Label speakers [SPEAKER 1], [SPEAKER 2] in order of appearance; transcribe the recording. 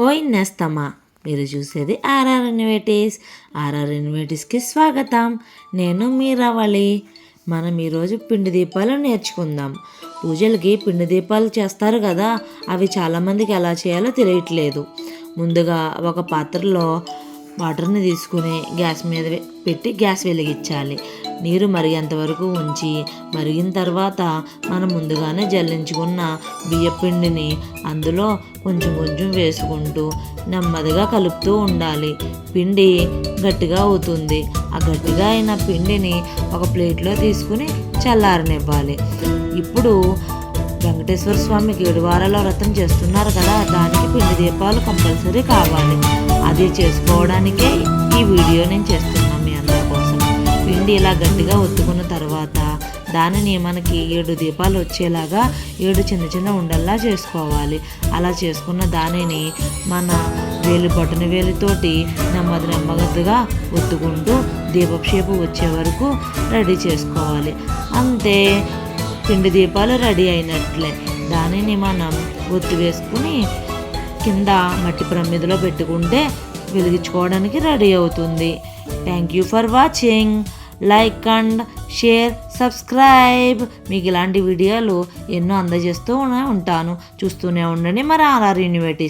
[SPEAKER 1] ఓయ్ నేస్తమా, మీరు చూసేది ఆర్ఆర్ ఇన్వేటివ్స్. ఆర్ఆర్ ఇన్వేటివ్స్కి స్వాగతం. నేను మీ రవళి. మనం ఈరోజు పిండి దీపాలు నేర్చుకుందాం. పూజలకి పిండి దీపాలు చేస్తారు కదా, అవి చాలామందికి ఎలా చేయాలో తెలియట్లేదు. ముందుగా ఒక పాత్రలో వాటర్ని తీసుకుని గ్యాస్ మీద పెట్టి గ్యాస్ వెలిగించాలి. నీరు మరిగేంత వరకు ఉంచి మరిగిన తర్వాత మనం ముందుగానే జల్లించుకున్న బియ్యపిండిని అందులో కొంచెం కొంచెం వేసుకుంటూ నెమ్మదిగా కలుపుతూ ఉండాలి. పిండి గట్టిగా అవుతుంది. ఆ గట్టిగా అయిన పిండిని ఒక ప్లేట్లో తీసుకుని చల్లారనివ్వాలి. ఇప్పుడు వెంకటేశ్వర స్వామికి 7 వారాల వ్రతం చేస్తున్నారు కదా, దానికి పిండి దీపాలు కంపల్సరీ కావాలి. అది చేసుకోవడానికే ఈ వీడియో నేను చేస్తున్నాను మీ అందరి కోసం. పిండి ఇలా గట్టిగా ఒత్తుకున్న తర్వాత దానిని మనకి 7 దీపాలు వచ్చేలాగా 7 చిన్న చిన్న ఉండల్లా చేసుకోవాలి. అలా చేసుకున్న దానిని మన బొటన వేలితోటి నెమ్మదిగా ఒత్తుకుంటూ దీపపు షేపు వచ్చే వరకు రెడీ చేసుకోవాలి. అంతే, పిండి దీపాలు రెడీ అయినట్లే. దానిని మనం ఒత్తి వేసుకుని కింద మట్టి ప్రమిదలో పెట్టుకుంటే వెలిగించుకోవడానికి రెడీ అవుతుంది. Thank you for watching. Like and share, subscribe. మీకు ఇలాంటి వీడియోలు ఎన్నో అందజేస్తూ ఉంటాను. చూస్తూనే ఉండండి మరి ఆర్ఆర్ ఇన్వేటివ్స్.